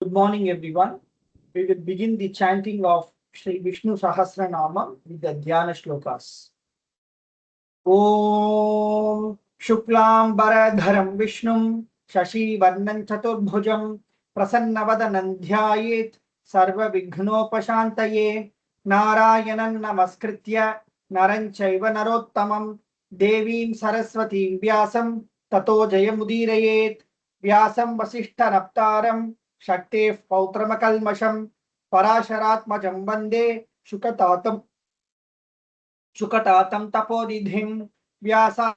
Good morning, everyone. We will begin the chanting of Sri Vishnu Sahasranamam with the Dhyana Shlokas. Om Shuklam Baradharam Vishnum Shashi Varnan Chaturbhujam Prasannavadanam Dhyayet Sarva Vighnopashantaye Narayanan Namaskritya Naranchaiva Narottamam Devim Saraswatim Vyasam Tato Jayamudirayet Vyasam Vasishtanaptaram Shaktev Pautramakalmasham Parasharatmajam Vande Shukatatam Tapodidhim Vyasaya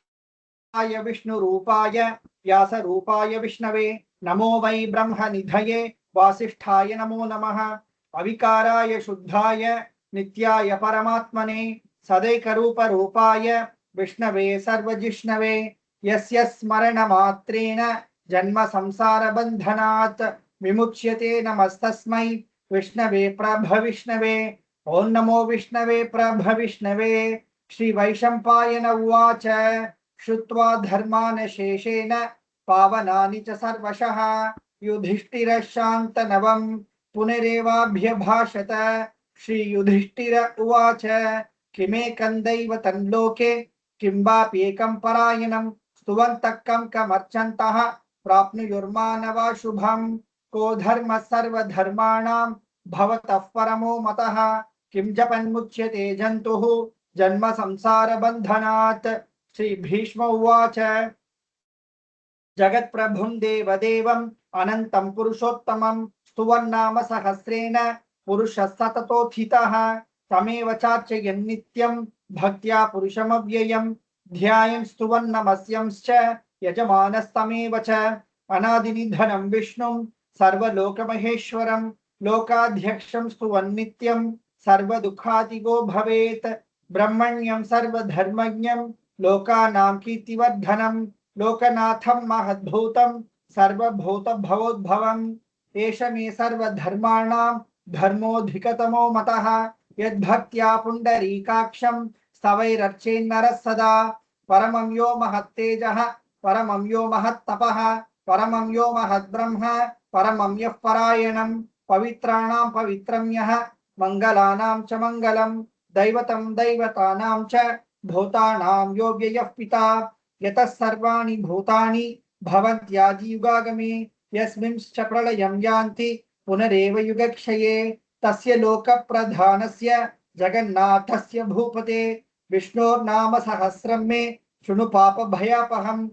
Vishnurupaya Vyasarupaya Vishnave Namo Vai Brahmanidhaye Vasishthaya Namo Namaha Avikaraya Shuddhaya Nityaya Paramatmane Sadaikarupa Rupaya Vishnave Sarvajishnave Yasya Smarana Matrena Janma Samsara Bandhanat Vimuchyate Namastasmai Vishnave Prabhavishnave Om Namo Vishnave Prabhavishnave Shri Vaishampayana Uvacha Shrutva Dharmana Sheshena Pavanani Cha Sarvashaha Yudhishthira Shantanavam Punerevabhya Bhashata Shri Yudhishthira Uvacha Kime Kandaiva Tanloke Kimbapi Ekam Parayanam Stuvantakam Kamarchantaha Prapnu Yurmanava Shubham Ko Dharma Sarva Dharmanam Bhavatah Paramo Mataha Kim Japan Muchyate Jantuhu Janma Samsara Bandhanat Shri Bhishma Uvacha Jagat Prabhum Deva Devam Anantam Purushottamam Stuvannama Sahasrena Purusha Satato Thitaha Tameva Charchayan Nityam Bhaktya Purushamavyayam Dhyayam Stuvannamasyanscha Yajamanas Anadinidhanam Vishnum Sarva Loka Maheshwaram Lokadhyaksham Stuvannnityam Sarva Dukkhatigo Bhavet Brahmanyam Sarva Dharmanyam Lokanam Kirtivardhanam Lokanatham Mahadbhutam Sarva Bhuta Bhavodbhavam Esha me Sarva Dharmanam Dharmodhikatamo Mataha Yad Bhaktya Pundarikaksham Stavairarchen Narasada Paramam Yo Mahattejaha Paramam Yo Mahattapaha Paramam Yo Mahadbrahma Paramam Yah Parayanam Pavitranam Pavitramyah Mangalanam Cha Mangalam Daivatam Daivatanam Cha Bhutanam Yo Vyayah Pita Yatas Sarvani Bhutani Bhavantyadi Yugagame Yasmimscha Pralayam Yanti Punareva Yugakshaye Tasya Loka Pradhanasya Jagannathasya Bhupate Vishnur Nama Sahasram Me Shunu Papa Bhayapaham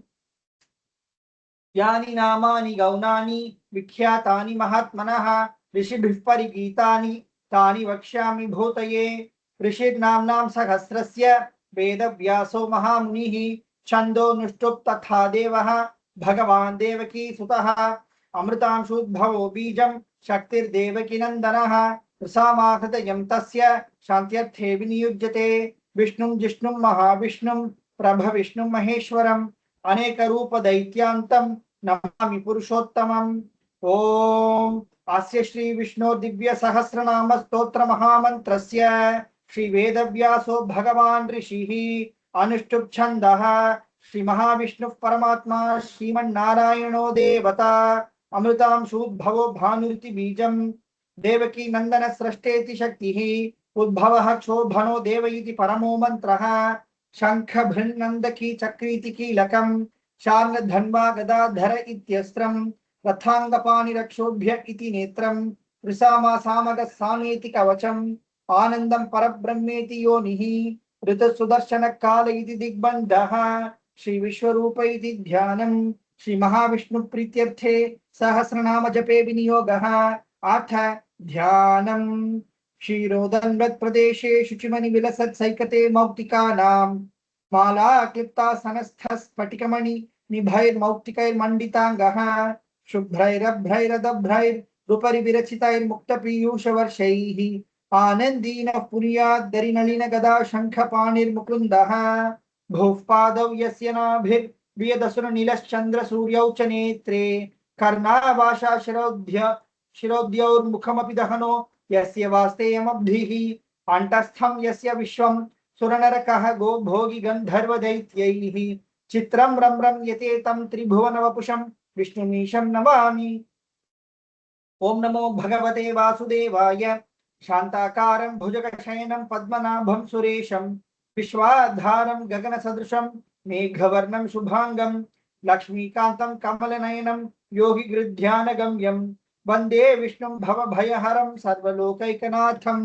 यानि नामानि गौणानि विख्यातानि महात्मनः ऋषिभिः परिगीतानि तानि वक्ष्यामि भूतये ऋषिर्नाम्नां सहस्रस्य वेदव्यासो महामुनिः छन्दो नुष्टुप् तथा देवः भगवान् देवकी सुतः अमृतांशुद्भवो बीजं शक्तिर्देवकी नन्दनः रसामाहृतयं तस्य शान्त्यर्थे विनियुज्यते विष्णुं जिष्णुं महाविष्णुं प्रभविष्णुं महेश्वरम् अनेक रूप दैत्यांतम नमामि पुरुषोत्तमम् ओम अस्य श्री विष्णु दिव्य सहस्रनाम स्तोत्र महामंत्रस्य श्री वेदव्यासो भगवान् ऋषिः अनुष्टुप् छन्दः श्री महाविष्णु परमात्मा श्रीमन्नारायणो देवता अमृतांशुद्भवो भानुरिति बीजं देवकी नंदन सृष्टेति शक्तिः उद्भवः क्षोभनो देव इति परमो मंत्रः शंख भृन्नंदकी चक्रीति कीलकम शार्ङ्ग धन्वा गदाधर इत्यस्त्रम रथांगपाणि रक्षोभ्य इति नेत्रम ऋसामा सामग सामेति कवचम आनंदम परब्रह्मेति योनिः ऋत सुदर्शन काल इति दिग्बन्धः श्री विश्वरूप इति ध्यानम श्री महाविष्णु प्रीत्यर्थे सहस्रनाम जपे विनियोगः अथ ध्यानम क्षीरोदन्वत् प्रदेशे शुचिमणि विलसत् सैकते मौक्तिकानां माला क्लिप्ता सनस्थ स्फटिकमणि निभैर्मौक्तिकैर्मण्डिताङ्गः शुभ्रैरभ्रैरदभ्रैरुपरि विरचितैर्मुक्तपीयूषवर्षैः आनन्दीनः पुर्याद्दरिनलिन गदा शङ्खपाणिर्मुकुन्दः भुः पादौ यस्य नाभिर्वियदसुरनीलश्चन्द्रसूर्यौ च नेत्रे कर्णाभाषा शिरोद्यौर्मुखमपि दहनो यस्य वास्तेयमब्धिः अण्टस्थं यस्य विश्वं सुरनरकः गो भोगी गंधर्व दैत्यैः चित्रं रम्रं यते तं त्रिभुवन वपुषं विष्णुमीशं नमामि। ओम नमो भगवते वासुदेवाय। शांताकारं भुजगशयनं पद्मनाभं सुरेशं विश्वाधारं गगनसदृशं मेघवर्णं शुभांगं लक्ष्मीकान्तं कमलनयनं योगिगृध्यानगम्यं वन्दे विष्णुं भवभयहरं सर्वलोकैकनाथं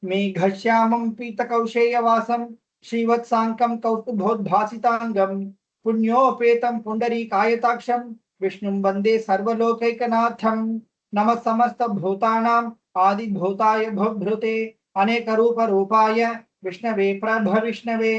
मेघश्यामं पीतकौशेयवासं श्रीवत्साङ्कं कौस्तुभोद्भासिताङ्गं पुण्योपेतं पुण्डरीकायताक्षं विष्णुं वन्दे सर्वलोकैकनाथं नमः समस्त भूतानां आदि भूताय भवभृते अनेक रूप रूपाय विष्णवे प्रभ विष्णवे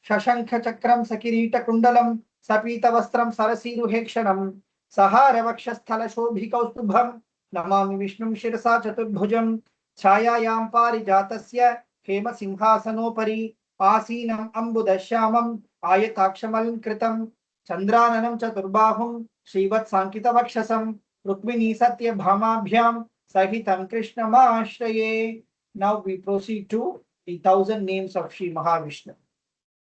शशंख चक्रम सकिरीट कुंडलम सपीत वस्त्रम सरसीरुहेक्षणम सहार वक्षस्थल शोभिकौस्तुभम नमामि विष्णुं शिरसा चतुर्भुजं छायायां पारिजातस्य हेम सिंहासनोपरि आसीनम् अम्बुदश्यामम् आयताक्षमलंकृतं चंद्राननं चतुर्बाहुं श्रीवत्साङ्कितवक्षसं रुक्मिणी सत्य भामाभ्यां सहितं कृष्णमाश्रये। Now we proceed to the 1000 names of Sri Mahavishnu.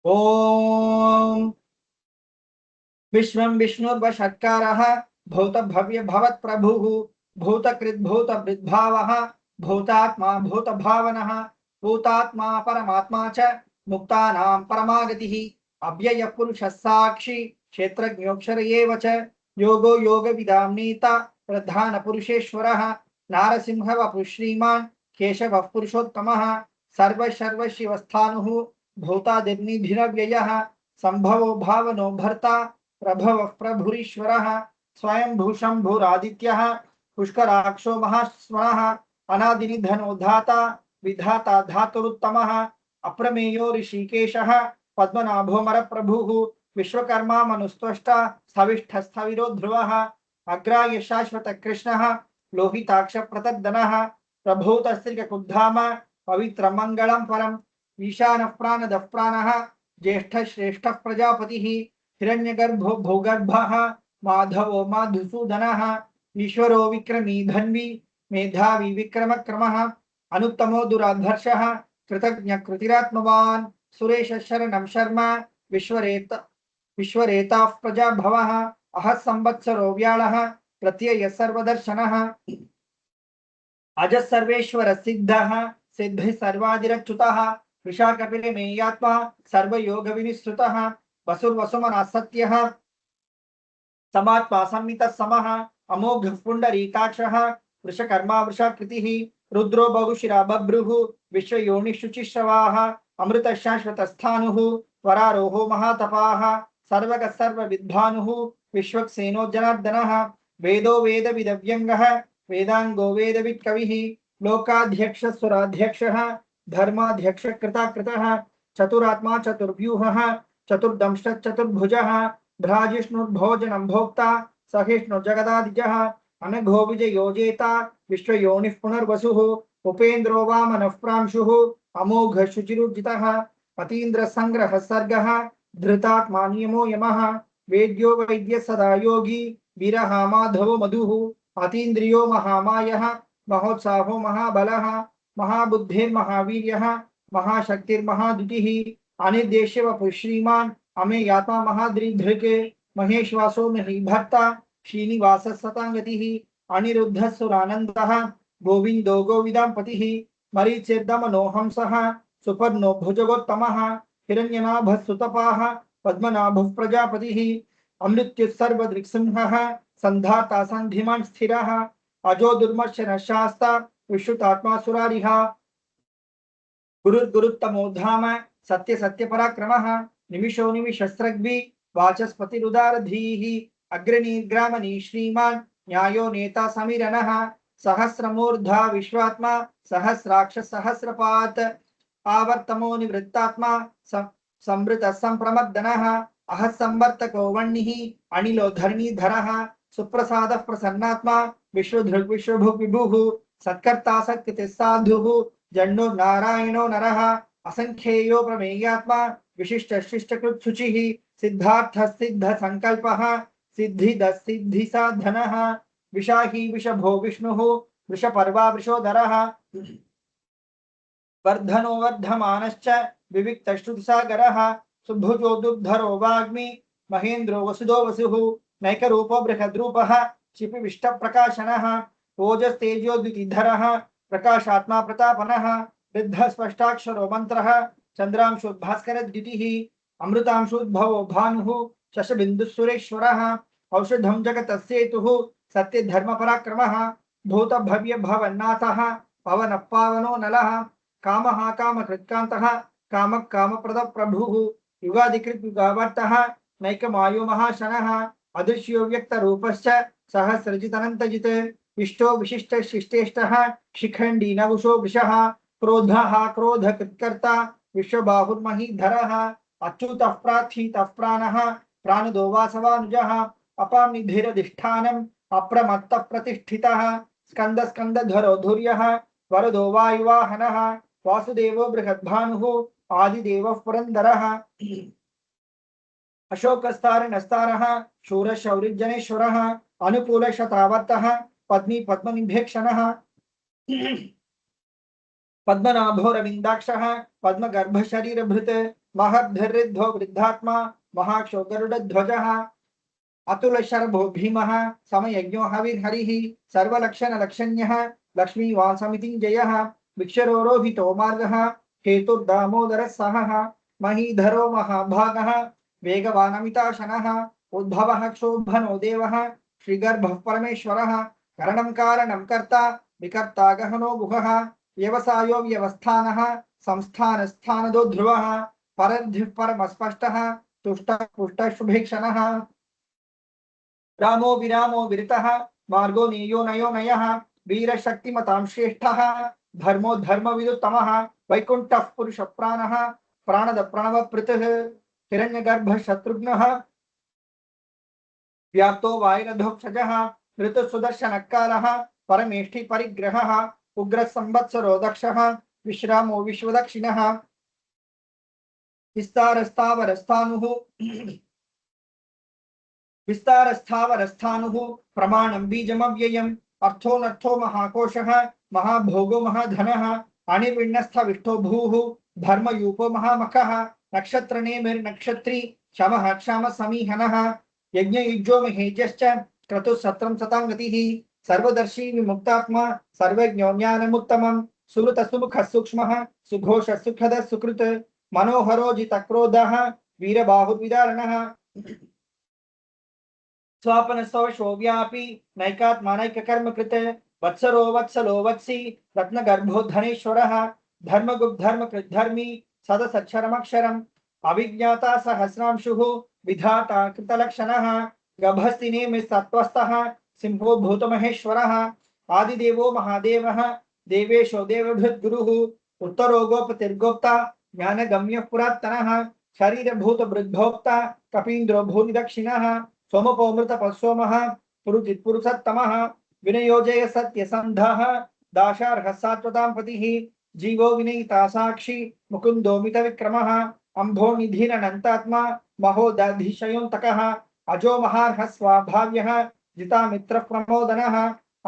Om विश्वं विष्णुर्वषट्कारः भूत भव्य भवत् प्रभुः भूतकृत् भूत वृद्भावः भूतात्मा भूत भावनः भूतात्मा परमात्मा च मुक्तानां परमागतिः अव्ययः पुरुषः साक्षी क्षेत्रज्ञोऽक्षर एव च योगो योगविदां नेता प्रधान पुरुषेश्वरः नारसिंह वपुः श्रीमान् केशवः पुरुषोत्तमः सर्वशिवस्थाणुः भूतादिर्निधिरव्ययः संभवो भावनो भर्ता प्रभव प्रभुरीश्वरः स्वयं शंभुरादित्यः पुष्कराक्षो महास्वनः अनादिनिधनो धाता विधाता धातुरुत्तमः अप्रमेयो ऋषिकेशः पद्मनाभोमर प्रभुः विश्वकर्मा मनुस्त्वष्टा स्थविष्ठस्थविरो ध्रुवः अग्राय शाश्वत कृष्णः लोहिताक्ष प्रतद्दनः प्रभूतस्त्रिकुद्धाम पवित्र मंगलम परम ईशानः प्राणदः प्राणः ज्येष्ठ श्रेष्ठ प्रजापतिः हिरण्यगर्भो भूगर्भः माधवो मधुसूदनः ईश्वरो विक्रमी धन्वी मेधावी विक्रमक्रमः अनुत्तमो दुराधर्षः कृतज्ञ कृतिरात्मवान् सुरेश शरणं शर्मा विश्वरेता प्रजा भवः अह संवत्सरो व्याळः प्रत्यय सर्वदर्शनः अज सर्वेश्वर सिद्धः सिद्धि सर्वादिरच्युतः वृषाकपिले मेयात्मा सर्वयोग विनिश्रुतः वसुर्वसुमनः सत्यः समात्मा संमितः समः अमोघ पुंडरीकाक्षः वृषकर्मा वृषाकृतिः रुद्रो बहुशिरा बभ्रुः विश्वयोनिशुचिश्रवाः अमृत शाश्वतस्थानुः वरारोहो महातपाः सर्वग सर्वविद्भानुः विश्वक्सेनो जनार्दनः वेदो वेदविदव्यङ्गः वेदांगो वेदवित्कविः लोकाध्यक्ष सुराध्यक्षः धर्माध्यक्ष कृताकृतः चतुरात्मा चतुर्व्यूहः चतुर्दंष्ट चतुर्भुजः भ्राजिष्णुर्भोजनं भोक्ता सहिष्णु जगदादिजः अनघो विजयोजेता विश्वयोनिः पुनर्वसुः उपेन्द्रो वामनः प्रांशुः अमोघ शुचिरुजितः अतीन्द्र संग्रह सर्गः धृतात्मा नियमो यमः वेद्यो वैद्य सदा योगी वीरः माधवो मधुः अतीन्द्रियो महामायः महोत्साहो महाबलः महाबुद्धिर्महावीर्यः महाशक्तिर्महाद्युतिः अनिर्देश्य वपुः श्रीमान् अमेयात्मा महाद्रिधृके महेश्वासो महीभर्ता श्रीनिवास सतांगतिः अनिरुद्धः सुरानन्दः गोविन्दो गोविदाम्पतिः मरीचिर्दमनो हंसः सुपर्णो भुजगोत्तमः हिरण्यनाभः सुतपाः पद्मनाभः प्रजापतिः अमृत्युः सर्वदृक्सिंहः संधाता संधिमान् स्थिरः अजो दुर्मर्शन शास्ता विश्रुतात्मा सुरारिः गुरुर्गुरुत्तमो धाम सत्य सत्य पराक्रमः निमिषो निमिषस्रग्भि वाचस्पतिरुदारधीः अग्रनीर्ग्रामणी श्रीमान् न्यायो नेता समीरणः सहस्रमूर्धा विश्वात्मा सहस्राक्ष सहस्रपात् आवर्तमो निवृत्तात्मा संवृत संप्रमर्दनः अह संवर्तको वह्निः अनिलो धरणीधरः सुप्रसादः प्रसन्नात्मा विश्वधृग् विश्वभुग् विभुः सत्कर्ता सत्कृतिः साधुः जन्नो नारायणो नरः असंख्येयो प्रमेयात्मा विशिष्ट शिष्टकृत् शुचिः सिद्धार्थ सिद्ध संकल्पः सिद्धिद सिद्धि साधनः विशाही विषभो विष्णुः वृषपर्वा वृषोदरः वर्धनो वर्धमानश्च विविक्तश्रुतिसागरः सुभुजो दुर्धरो वाग्मी महेन्द्रो वसुदो वसुः नैकरूपो बृहद्रूपः क्षिपिविष्टप्रकाशनः ओजस्तेजोद्युतिधरः प्रकाशात्मा प्रतापनः वृद्धः स्पष्टाक्षरो मन्त्रः चन्द्रांशोद्भास्करद्युतिः अमृतांशोद्भवो भानुः शशबिन्दुः औषधं जगतस्येतुः सत्यधर्मपराक्रमः भूतभव्यभवन्नाथः पवनः पावनो नलः कामः कामकृत्कान्तः कामः कामप्रदप्रभुः युगादिकृत् युगावर्तः नैकमायो महाशनः अदृश्यो व्यक्तरूपश्च सहस्रजितनन्तजित् इष्टो विशिष्टशिष्टेष्टः शिखण्डी नवुषो वृषः क्रोधः क्रोधकृत्कर्ता विश्वबाहुर्महीधरः अच्युतः प्रार्थितः प्राणः प्राणदो वासवानुजः अपानिधिरधिष्ठानम् अप्रमत्तः प्रतिष्ठितः स्कन्दस्कन्दधरो धुर्यः वरदो वायुवाहनः वासुदेवो बृहद्भानुः आदिदेवः पुरन्दरः अशोकस्तारिणस्तारः शूरशौर्यजनेश्वरः अनुकूलशतावर्तः पद्मी पद्मनिभेक्षणः पद्मनाभोरविन्दाक्षः पद्मगर्भशरीरभृत् महद्भिर्ऋद्धो वृद्धात्मा महाक्षो गरुडध्वजः अतुलशरभो भीमः समयज्ञो हविर्हरिः सर्वलक्षणलक्षण्यः लक्ष्मीवासमितिञ्जयः विक्षरोरोहितो मार्गः हेतुर्दामोदरः सहः महीधरो महाभागः वेगवानमिताशनः उद्भवः क्षोभनो देवः श्रीगर्भः परमेश्वरः करणं कारणं कर्ता विकर्ता गहनो गुहः व्यवसायो व्यवस्थानः संस्थानस्थानदो ध्रुवः परद्धिः परमस्पष्टः तुष्टः पुष्टः शुभेक्षणः रामो विरामो विरतः मार्गो नेयो नयो नयः वीरशक्तिमतां श्रेष्ठः धर्मो धर्मविदुत्तमः वैकुण्ठः पुरुषप्राणः प्राणद प्रणवपृतः हिरण्यगर्भः शत्रुघ्नः व्याप्तो वायुरधोक्षजः ऋतुसुदर्शनकालः परमेष्ठि परिग्रहः उग्रसंवत्सरो दक्षः विश्रामो विश्वदक्षिणः विस्तारस्थावरस्थानुः प्रमाणं बीजमव्ययम् अर्थोऽनर्थो महाकोशः महाभोगो महाधनः अणिर्विण्णस्थविष्टो भूः धर्मयूपो महामखः नक्षत्रनेमिर्नक्षत्री क्षमः क्षमसमीहनः यज्ञयुज्यो महेजश्च क्रतुः सतां गतिः सर्वदर्शी विमुक्तात्मा सर्वज्ञो ज्ञानमुत्तमं सुहृतसुमुखः सूक्ष्मः सुघोषः सुखदः सुकृत् मनोहरो जितक्रोधः वीरबाहुर्विदारणः स्वापनसवशो व्यापी नैकात्मानैककर्मकृत् वत्सरो वत्सलो वत्सी रत्नगर्भो धनेश्वरः धर्मगुप्धर्मकृद्धर्मी सदसच्छरमक्षरम् अभिज्ञाता सहस्रांशुः विधाता कृतलक्षणः गभस्तिनेमिसत्त्वस्थः सिंहो भूतमहेश्वरः आदिदेवो महादेवः देवेशो देवभृद्गुरुः उत्तरो गोपतिर्गोप्ता ज्ञानगम्यः पुरात्तनः शरीरभूतभृद्भोक्ता कपीन्द्रो भूमिदक्षिणः सोमपोमृतपस्सोमः पुरुचित्पुरुषत्तमः विनयोजय सत्यसन्धः दाशार्हः सात्वतां पतिः जीवो विनयिता साक्षी मुकुन्दो मितविक्रमः अम्भो निधिरनन्तात्मा महोदधिशयोऽन्तकः अजो महार्हः स्वाभाव्यः जितामित्रः प्रमोदनः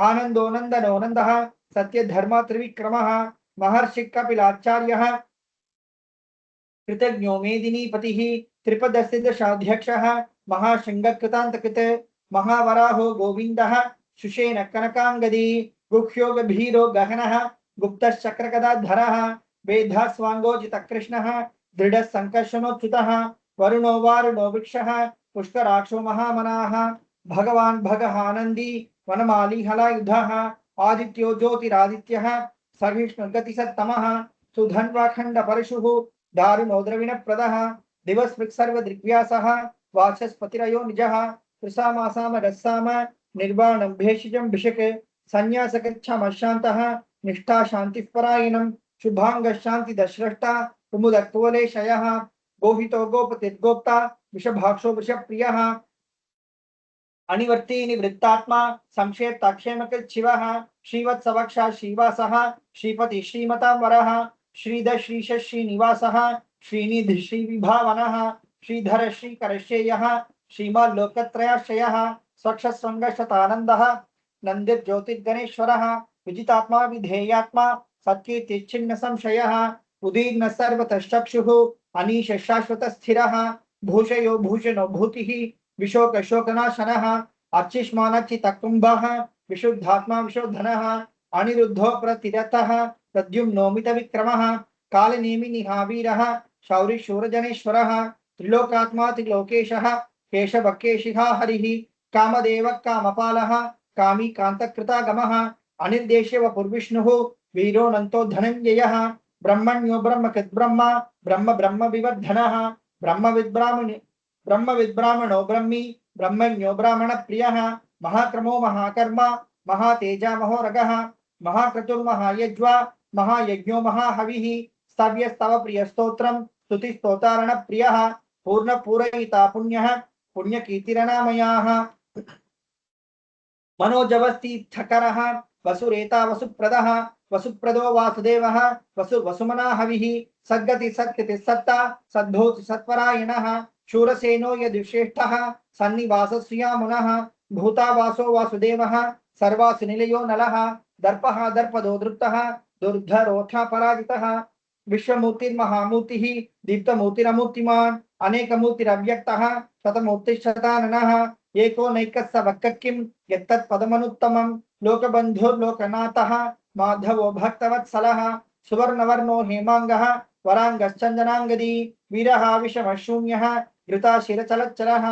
आनन्दो नन्दनो नन्दः सत्यधर्म त्रिविक्रमः महर्षिः कपिलाचार्यः कृतज्ञो मेदिनीपतिः त्रिपदसिद्धशाध्यक्षः महाशृङ्गकृतान्तकृत् महावराहो गोविन्दः शुशेन कनकाङ्गदी गुह्यो गभीरो गहनः गुप्तश्चक्रगदाधरः वेदास्वाङ्गोजितकृष्णः दृढः सङ्कर्षणोच्युतः वरुणो वारुणो वृक्षः पुष्कराक्षो महामनाः भगवान् भगहानन्दी वनमाली हलायुधः आदित्यो ज्योतिरादित्यः सहिष्णुगतिसत्तमः सुधन्वाखण्डपरशुः दारुणो द्रविणप्रदः दिवस्पृक्सर्वदृग्व्यासः वाचस्पतिरयो निजः त्रिसामासामरस्साम निर्वाणं भेषजं भिषक् संन्यासकृच्छमशान्तः निष्ठा शान्तिः परायणं शुभाङ्गः शान्तिदश्रष्टा कुमुदक्तुवलेशयः गोहितो गोपतिर्गोप्ता विषभाक्षो वृषप्रियः अनिवर्ती निवृत्तात्मा संक्षेप्ताक्षेमकृच्छिवः श्रीवत्सवक्षा श्रीवासः श्रीपति श्रीमतां वरः श्रीध श्रीश श्रीनिवासः श्रीनिधि श्रीविभावनः श्रीधर श्रीकरश्रेयः श्रीमाल्लोकत्रयाश्रयः स्वक्षस्वङ्गशतानन्दः नन्दिर्ज्योतिर्गणेश्वरः विजितात्मा विधेयात्मा सत्कीर्तिच्छिन्न संशयः उदीर्न सर्वतश्चक्षुः अनीश शाश्वतस्थिरः भूषयो भूषणो भूतिः विशोकशोकनाशनः अर्चिष्मानच्चितकुम्भः विशुद्धात्मा विशोधनः अनिरुद्धो प्रतिरथः प्रद्युम्नोमित विक्रमः कालनेमि निहावीरः शौरि शूरजनेश्वरः त्रिलोकात्मा त्रिलोकेशः केशवकेशिहा हरिः कामदेव कामपालः कामी कान्तकृतागमः अनिर्देश्य वपुर्विष्णुः वीरोऽनन्तो धनञ्जयः ब्रह्मण्यो ब्रह्मकृद्ब्रह्म ब्रह्म ब्रह्म विवर्धनः ब्रह्मविद्ब्राह्मणो ब्रह्मी ब्रह्मण्यो ब्राह्मणप्रियः महाक्रमो महाकर्मा महातेजा महोरगः महाक्रतुर्महायज्वा महायज्ञो महाहविः स्तव्यस्तव प्रियस्तोत्रं स्तुतिस्तोतारणप्रियः पूर्णपूरयिता पुण्यः पुण्यकीर्तिरनामयाः मनोजवस्तीर्थकरः वसुरेता वसुप्रदः वसुप्रदो वासुदेवः वसुमना हविः सद्गति सत्कृति सत्ता सद्भूति सत्वरायणः शूरसेनो यदुश्रेष्ठः सन्निवासस्यामुनः भूतावासो वासुदेवः सर्वासुनिलयो नलः दर्पः दर्पदो दृप्तः दुर्धरोऽथा पराजितः विश्वमूर्तिर्महामूर्तिः दीप्तमूर्तिरमूर्तिमान् अनेकमूर्तिरव्यक्तः शतमूर्तिश्शताननः एको नैकः स वक्किं यत्तत्पदमनुत्तमं लोकबन्धुर्लोकनाथः माधवो भक्तवत्सलः सुवर्णवर्णो हेमाङ्गः वराङ्गश्चन्दनाङ्गदी वीरः विषमशून्यः घृताशिरचलच्चलः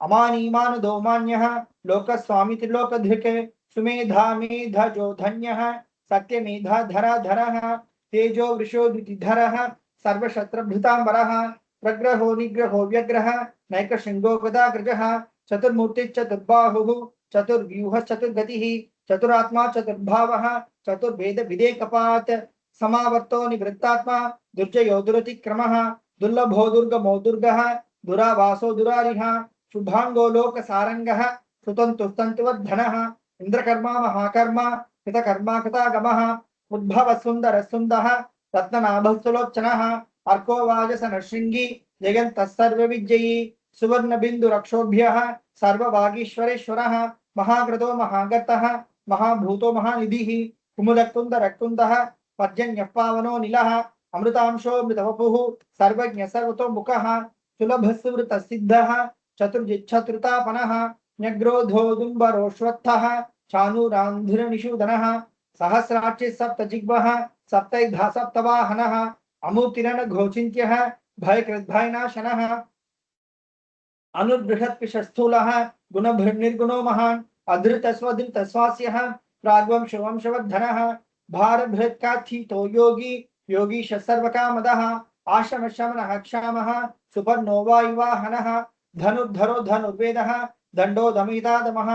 अमानीमानुदो मान्यः लोकस्वामी त्रिलोकधृक् सुमेधा मेधजो धन्यः सत्यमेधाधराधरः तेजो वृषो द्युतिधरः सर्वशत्रभृताम्बरः प्रग्रहो निग्रहो व्यग्रः नैकशृङ्गो गदाग्रजः चतुर्मूर्तिश्चतुर्बाहुः चतुर्व्यूहश्चतुर्गतिः चतुरात्मा चतुर्भावः चतुर्भेदविदेकपात् समावर्तो निवृत्तात्मा दुर्जयो दुरतिक्रमः दुर्लभो दुर्गमो दुर्गः दुरावासो दुरारिः शुभांगो लोकसारंगः सुतन्तुस्तन्तुवर्धनः इंद्रकर्मा महाकर्मा कृतकर्मा कृतागमः उद्भव सुंदर सुंदः रत्ननाभस्तुलोचनः अर्को वाजसनशृंगी जगन्तः सर्वविजयी सुवर्ण बिंदु रक्षोभ्यः सर्वभागीश्वरेश्वरः महाग्रतो महागतः महाभूतो महानिधिः कुमुदकुंदरकुंदः पर्जन्यः पावनो नीलः अमृतांशो मृतवपुः सर्वज्ञ सर्वतोमुखः सुलभस्वृतसिद्धः चतुर्जिच्छतुर्तापनः न्यग्रोधोदुम्बरोश्वत्थः चाणूरान्धिरनिषूदनः सहस्राक्षि सप्तजिह्वः सप्तैधा सप्तवाहनः अमूर्तिरनघोचिन्त्यः भयकृद्भयनाशनः अनुबृहत्पिशस्थूलः गुणभृन्निर्गुणो महान् अधृतस्वधृतस्वास्यः प्राग्वंशवंशवर्धनः भारभृत्काथितो योगी योगीश सर्वकामदः आशमशमनः क्षामः सुपर्णो वायुवाहनः धनुर्धरो धनुर्वेदः दण्डो दमितादमः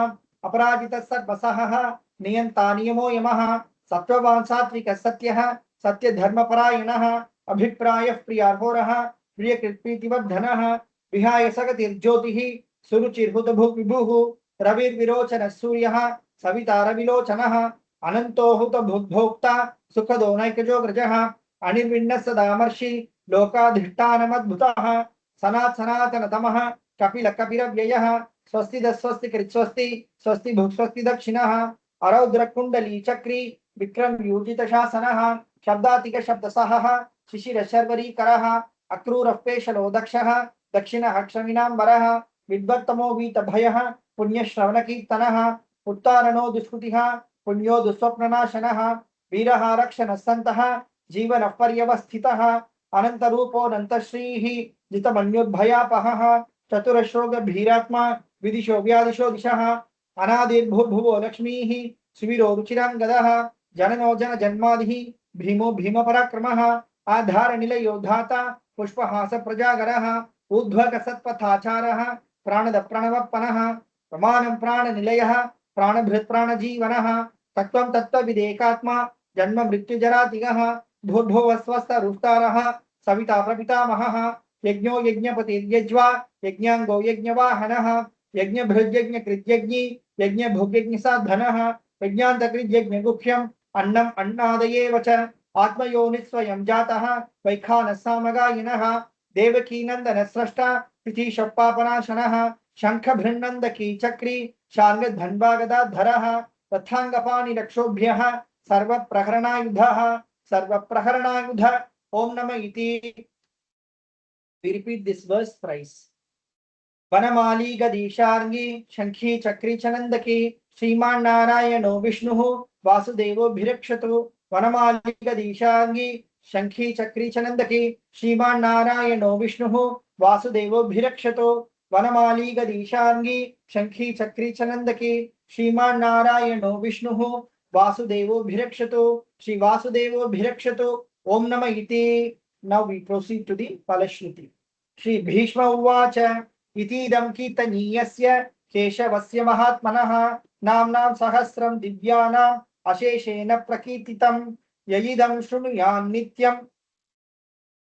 अपराजितः सर्वसहः नियन्ता नियमो यमः सत्त्ववान् सात्विकः सत्यः सत्यधर्मपरायणः अभिप्रायः प्रियार्होरः प्रियकृत्प्रीतिवर्धनः विहाय सगतिर्ज्योतिः सुरुचिर्हुतभुग्विभुः रविर्विरोचनः सूर्यः सवितारविलोचनः अनन्तो हुतभुग्भोक्ता सुखदो नैकजोग्रजः अनिर्विण्णः सदामर्षि लोकाधिष्ठानमद्भुतः सनातनतमः कपिल कपिरव्ययः स्वस्ति दस्वस्ति कृत्स्वस्ति स्वस्ति भुक्स्वस्ति दक्षिणः अरौद्रकुण्डली चक्री विक्रम योजित शासनः शब्दातिक शब्दसहः शिशिर शर्वरीकरः अक्रूरः पेशलो दक्षः दक्षिणः क्षमिनाम्बरः विद्वत्तमो वीतभयः पुण्यश्रवणकीर्तनः उत्तारणो दुष्कृतिः पुण्यो दुःस्वप्ननाशनः वीरः रक्षणः सन्तः जीवनः पर्यवस्थितः अनन्तरूपोऽनन्तश्रीः जितमन्योद्भयापहः चतुरश्रोगभीरात्मा विदिशो व्यादिशो दिशः अनादिर्भुवो लक्ष्मीः सुवीरो रुचिराङ्गदः जननो जन जन्मादिः भीमो भीमपराक्रमः आधारनिलयो धाता पुष्पहास प्रजागरः ऊर्ध्वक सत्पथाचारः प्राणद प्रणवप्पनः प्रमाणं प्राणनिलयः प्राणभृत् प्राणजीवनः तत्त्वं तत्त्वविदेकात्मा जन्म मृत्युजरातिगः भूर्भुवस्वस्थरुष्टारः सविता प्रपितामहः यज्ञो यज्ञपतिर्यज्वा यज्ञांगो यज्ञवाहनः यज्ञभृद्यज्ञकृत्यज्ञी यज्ञभुग्यज्ञसाधनः यज्ञान्तकृद्यज्ञगुह्यम् अन्नम् अन्नादयेव च आत्मयोनिस्वयं जातः वैखानः सामगायिनः देवकीनन्दनः स्रष्टा पृथ्वीशप्पापनाशनः शङ्खभृन्नन्दकी चक्री शार्ङ्गधन्वागदाधरः रथाङ्गपाणिरक्षोभ्यः सर्वप्रहरणायुधः सर्वप्रहरणायुध ओम नमः इति. We repeat this verse thrice. वनमाली गदी शार्ंगी शंखी चक्री चनंदकी श्रीमान्नारायणो विष्णुः वासुदेवोऽभिरक्षतु वनमालिकदीशाङ्गी शङ्खी चक्री च नन्दकी श्रीमान्नारायणो विष्णुः वासुदेवोऽभिरक्षतु वनमालिकदीशाङ्गी शङ्खी चक्री च नन्दकी श्रीमान्नारायणो विष्णुः वासुदेवोऽभिरक्षतु श्री वासुदेवोऽभिरक्षतु ओम नमः इति. Now we proceed to the Palashruti. Shri Bhishma Uvacha Itidam Kirtaniyasya Keshavasya Mahatmanah Namnam Sahasram Divyanam Asheshena Prakirtitam Yayidam Shrunuyan Nityam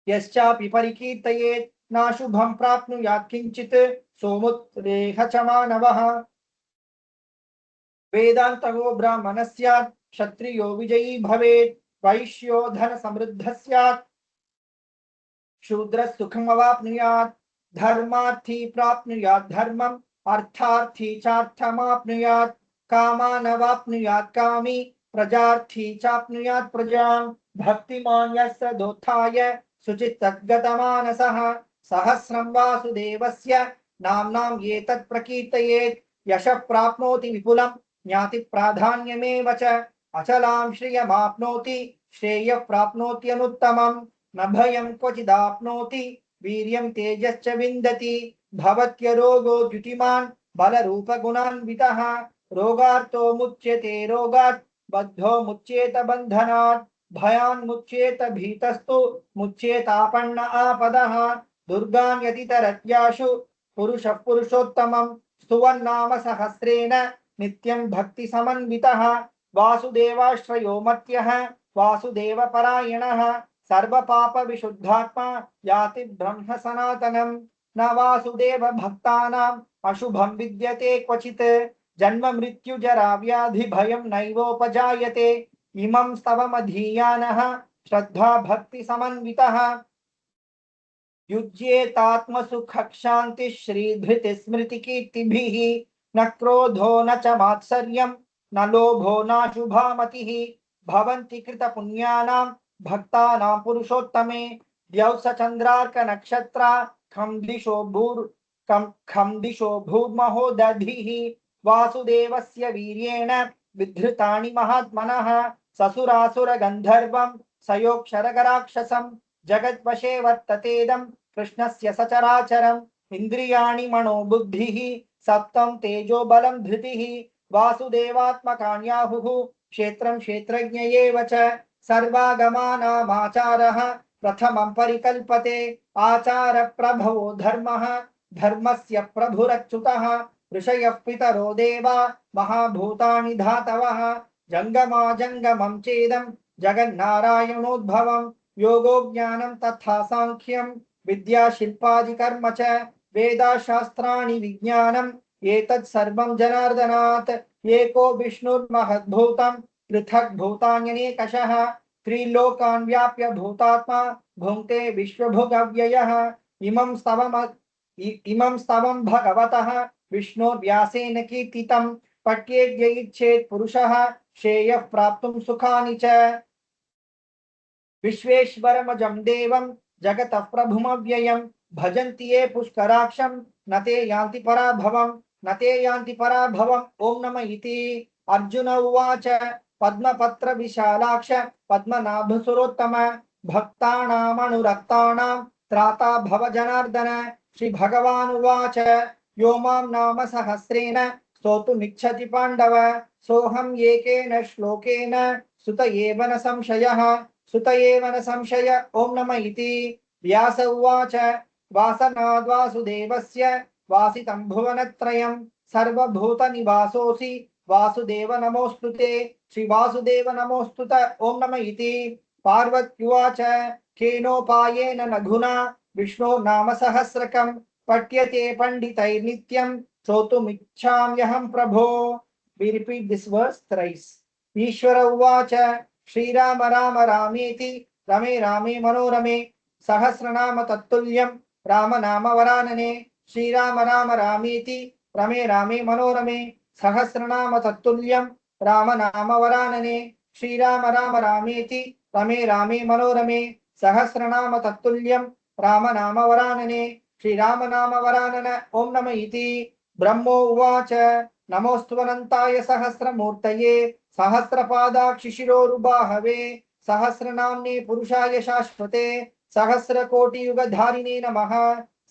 Yaschapi Parikirtayet Nashubham Prapnuyat Kinchit Somutreha Chamanavaha Vedantago Brahmanasyat Kshatriyo Vijayi Bhavet Vaishyo Dhana Samruddhasyat शूद्र सुखम अवाप्नुयात् धर्मार्थी प्राप्नुयात् धर्मम अर्थार्थी चार्थमाप्नुयात् कामान अवाप्नुयात् कामी प्रजार्थी चाप्नुयात् प्रजां भक्तिमान् यस्य दोत्थाय शुचितगतमानसः सहस्रं वासुदेवस्य नाम्नां एतत् प्रकीर्तयेत् यशः प्राप्नोति विपुलं ज्ञाति प्राधान्यमेव च अचलां श्रियमाप्नोति श्रेयः प्राप्नोत्यनुत्तमम् न भयं क्वचिदाप्नोति वीर्यं तेजश्च विन्दति भवत्य रोगो द्युतिमान् बलरूपगुणान्वितः रोगार्तो मुच्यते रोगात् बद्धो मुच्येत बन्धनात् भयान् मुच्येत भीतस्तु मुच्येतापन्न आपदः दुर्गान् यतितरत्याशु पुरुषः पुरुषोत्तमं स्तुवन्नाम सहस्रेण नित्यं भक्ति समन्वितः वासुदेवाश्रयो मत्यः वासुदेवपरायणः सर्व पाप विशुद्धात्मा याति ब्रह्म सनातनम न वासुदेव भक्तानां अशुभं विद्यते क्वचित् जन्म मृत्यु जरा व्याधि भयं नैवोपजायते इमं स्तवमधीयानः श्रद्धा भक्ति समन्वितः युज्येतात्म सुख शांति श्री धृति स्मृति कीर्तिभिः न क्रोधो न च मात्सर्यं न लोभो न शुभा मतिः भवन्ति कृत पुण्यानां भक्तानां पुरुषोत्तमे द्यौस चंद्रार्क नक्षत्रा खम दिशो भूर्महो दधिः वासुदेवस्य वीर्येण विधृतानि महात्मनः ससुरासुर गंधर्वं सयोक्षरगराक्षसं जगद्वशे वर्ततेदं कृष्णस्य सचराचरम् इंद्रियाणि मनो बुद्धिः सत्त्वं तेजो बलं धृतिः वासुदेवात्मकान्याहुः क्षेत्रं क्षेत्रज्ञ एव च सर्वागमानामाचारः प्रथमं परिकल्पते आचार प्रभवो धर्मः धर्मस्य प्रभुरच्युतः ऋषयः पितरो देवा महाभूतानि धातवः जंगमा जंगमं चेदं जगन्नारायणोद्भवं योगो ज्ञानं तथा सांख्यं विद्या शिल्पादि कर्म च वेदाशास्त्राणि विज्ञानम् एतत् सर्वं जनार्दनात् एको विष्णुर्महद्भूतं पृथक् भूतान्यनेकशः त्रिलोकान् व्याप्य भूतात्मा भुङ्क्ते विश्वभुगव्ययः इमं स्तवं भगवतः विष्णोर्व्यासेन कीर्तितं पठ्येद्य इच्छेत् पुरुषः श्रेयः प्राप्तुं सुखानि च विश्वेश्वरमजं देवं जगतः प्रभुमव्ययं भजन्ति ये पुष्कराक्षं न ते यान्ति पराभवम् ओम नमः इति. अर्जुन उवाच पद्मपत्र विशालाक्ष पद्मनाभसुरोत्तम भक्तानामनुरक्तानां त्राता भव जनार्दन. श्री भगवान उवाच यो मां नाम सहस्रेण स्तोतुमिच्छति पाण्डव सोऽहं एकेन श्लोकेन सुत एव न संशय ओम नमः इति. व्यास उवाच वासनाद् वासुदेवस्य वासितं भुवनत्रयं सर्वभूतनिवासोऽसि वासुदेव नमोस्तुते. श्री वासुदेव नमोस्तुत ओम नमः इति. पार्वत्युवाच केनोपायेन लघुना विष्णो नाम सहस्रकं पठ्यते पंडितैर्नित्यं श्रोतुमिच्छाम्यहं प्रभो. We repeat this verse thrice. ईश्वर उवाच श्रीराम राम रामेति रमे रामे मनोरमे सहस्रनाम तत्तुल्यं राम नाम वरानने. श्रीराम राम रामेति रमे रामे मनोरमे सहस्रनाम तत्तुल्यं राम नाम वरानने. श्रीराम राम रामेति रमे रामे मनोरमे सहस्रनाम तत्तुल्यं राम नाम वरानने. श्रीराम नाम वरानन ओम नमः इति. ब्रह्मो उवाच नमोऽस्तुवनन्ताय सहस्रमूर्तये सहस्रपादाक्षिशिरोरुबाहवे सहस्रनाम्ने पुरुषाय शाश्वते सहस्रकोटियुगधारिणे नमः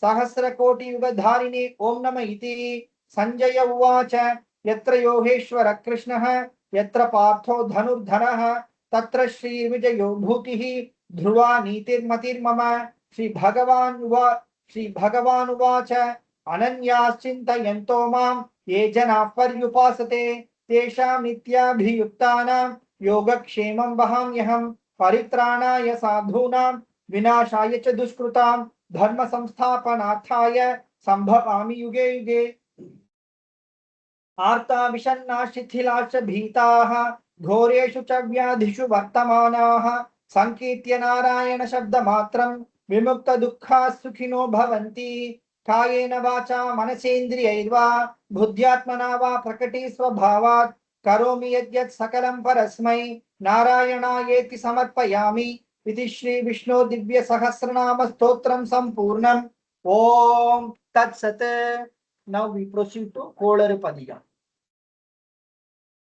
सहस्रकोटियुगधारिणे ॐ नम इति। संजय उवाच यत्र योगेश्वर कृष्णः यत्र पार्थो धनुर्धरः तत्र श्रीविजयो भूतिः ध्रुवा नीतिर्मतिर्मम। श्रीभगवानुवाच अनन्याश्चिन्तयन्तो मां ये जनाः पर्युपासते तेषां नित्याभियुक्तानां योगक्षेमं वहाम्यहं। परित्राणाय साधूनां विनाशाय च दुष्कृतां धर्म संस्थापनार्थाय संभवामि युगे युगे। आर्ता विषन्ना शिथिलाश्च भीताः घोरेषु च व्याधिषु वर्तमानाः संकीर्त्य नारायण शब्दमात्रं विमुक्तदुःखाः सुखिनो भवन्ति। कायेन वाचा मनसेन्द्रियैर्वा बुद्ध्यात्मना वा प्रकटे स्वभावात् करोमि यद्यत् सकलं परस्मै नारायणायेति समर्पयामि। इति श्री विष्णु दिव्य सहस्रनाम स्तोत्रम संपूर्णम्। ओम तत्सत्। Now we proceed to Kolarupadiya.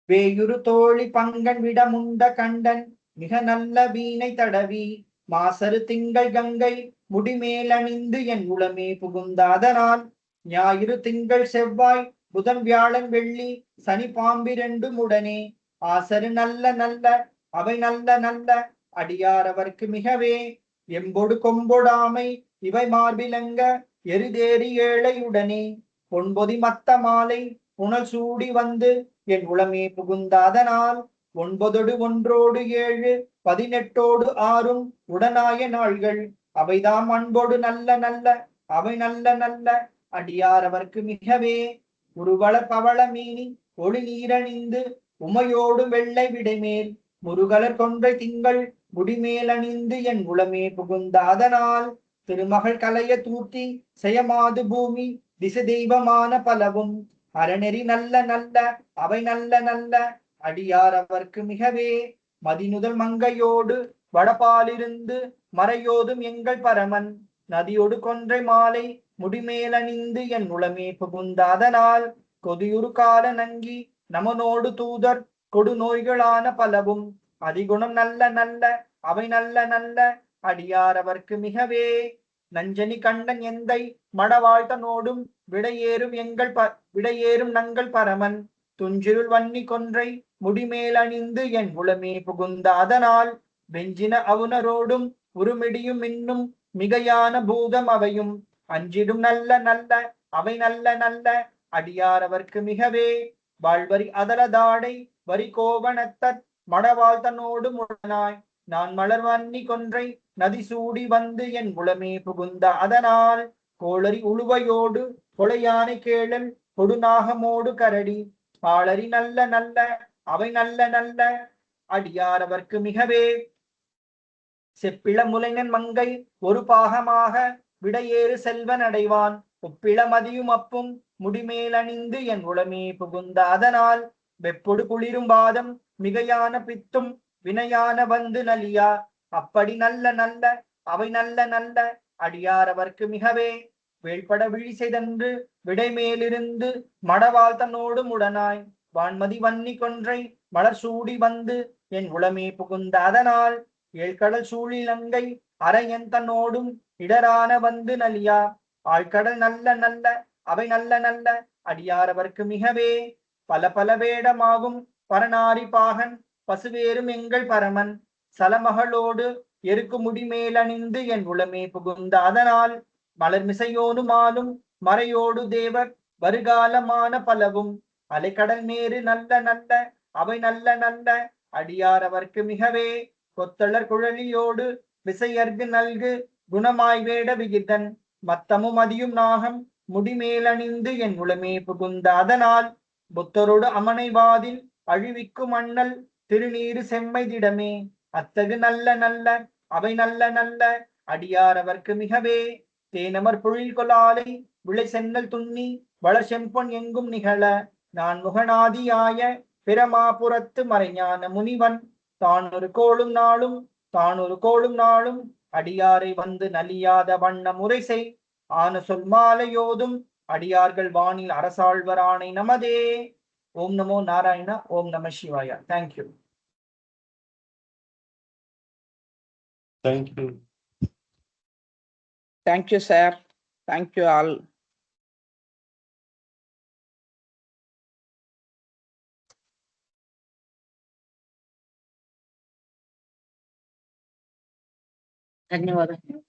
வேயுறு தோழி பங்கன் விடமுண்ட கண்டன் மிக நல்ல வீணை தடவி மாசரு திங்கள் கங்கை முடிமேலணிந்து என் உளமே புகுந்தாதனால் ஞாயிறு திங்கள் செவ்வாய் புதன் வியாழன் வெள்ளி சனி பாம்பிரண்டும் உடனே ஆசரு நல்ல நல்ல அவை நல்ல நல்ல அடியாரவர்க்கு மிகவே எம்பொடு கொம்பொடாமை இவை மார்பிலங்க எருதேறி ஏழையுடனே பொன்பொதி மத்த மாலை புனல் சூடி வந்து என் உளமே புகுந்தாதனால் 9 1 7 18 6 உடனாய நாள்கள் அவைதாம் அன்போடு நல்ல நல்ல அவை நல்ல நல்ல அடியாரவர்க்கு மிகவே உருவள பவள மீனி ஒளி நீரணிந்து உமையோடு வெள்ளை விடைமேல் முருகலர் கொன்றை திங்கள் முடிமேலணிந்து என் உளமே புகுந்தாதனால் திருமகள் கலைய தூர்த்தி செயமாது பூமி திசை தெய்வமான பலவும் அறநெறி நல்ல நல்ல அவை நல்ல நல்ல அடியாரவர்க்கு மிகவே மதிநுதல் மங்கையோடு வடபாலிருந்து மறையோதும் எங்கள் பரமன் நதியோடு கொன்றை மாலை முடிமேலணிந்து என் உளமே புகுந்தாதனால் கொதியுறு கால நங்கி நமனோடு தூதர் கொடு நோய்களான பலவும் அதிகுணம் நல்ல நல்ல அவை நல்ல நல்ல அடியாரவர்க்கு மிகவே நஞ்சனி கண்டன் எந்தை மடவாழ்த்தனோடும் விடையேறும் நங்கள் பரமன் துஞ்சிருள் வன்னி கொன்றை முடிமேலணிந்து என் உளமே புகுந்தாதனால் வெஞ்சின அவுணரோடும் உருமிடியும் இன்னும் மிகையான பூதம் அவையும் அஞ்சிடும் நல்ல நல்ல அவை நல்ல நல்ல அடியாரவர்க்கு மிகவே வாழ்வரி அதலதாடை வரி கோவணத்தற் மடவாழ்த்தனோடு முடனாய் நான் மலர் வன்னி கொன்றை நதி சூடி வந்து என் உளமே புகுந்த அதனால் கோளரி உழுவையோடு கொலையானை கேளல் கொடுநாகமோடு கரடி பாளரி நல்ல நல்ல அவை நல்ல நல்ல அடியாரவர்க்கு மிகவே செப்பிள முலைஞன் மங்கை ஒரு பாகமாக விடையேறு செல்வன் அடைவான் ஒப்பிள மதியும் அப்பும் முடிமேலணிந்து என் உளமே புகுந்த அதனால் வெப்பொடு குளிரும் பாதம் மிகையான பித்தும் வினையான வந்து நலியா அப்படி நல்ல நல்ல அவை நல்ல நல்ல அடியாரவர்க்கு மிகவே வேள்பட விழி செய்தன்று விடைமேலிருந்து மடவாழ்த்தனோடு முடனாய் வான்மதி வன்னி கொன்றை மலர் சூடி வந்து என் உளமே புகுந்த அதனால் ஏழ்கடல் சூழிலங்கை அரையன் தன்னோடும் இடரான வந்து நலியா ஆழ்கடல் நல்ல நல்ல அவை நல்ல நல்ல அடியாரவர்க்கு மிகவே பல பல வேடமாகும் பரநாரி பாகன் பசுவேறும் எங்கள் பரமன் சலமகளோடு எருக்கு முடிமேலணிந்து என் உளமே புகுந்த அதனால் மலர்மிசையோடு மாலும் மறையோடு தேவர் வருகாலமான பலவும் அலைக்கடல் மேறு நல்ல நல்ல அவை நல்ல நல்ல அடியாரவர்க்கு மிகவே கொத்தளர் குழலியோடு விசையர்கு நல்கு குணமாய் வேட விகிதன் மத்தமும் அதியும் நாகம் முடிமேலணிந்து என் உளமே புகுந்த அதனால் புத்தரோடு அமனைவாதில் அழிவிக்கும் அண்ணல் திருநீரு செம்மை திடமே அத்தகு நல்ல நல்ல அவை நல்ல நல்ல அடியாரவர்க்கு மிகவே தேனமர் பொழில் கொலாலை விளை சென்னல் துண்ணி வளர் செம்பொன் எங்கும் நிகழ நான் முகநாதியாய பிரமாபுரத்து மறைஞான முனிவன் தான் ஒரு கோளும் நாளும் அடியாரை வந்து நலியாத வண்ண முறை செய் ஆன சொல் மாலையோதும் அடியார்கள் வானில் அரசாழ்வரானை நமதே. ஓம் நமோ நாராயண. ஓம் நம சிவாய. Thank you. Thank you. Thank you sir. Thank you all. ధన్యవాదాలు.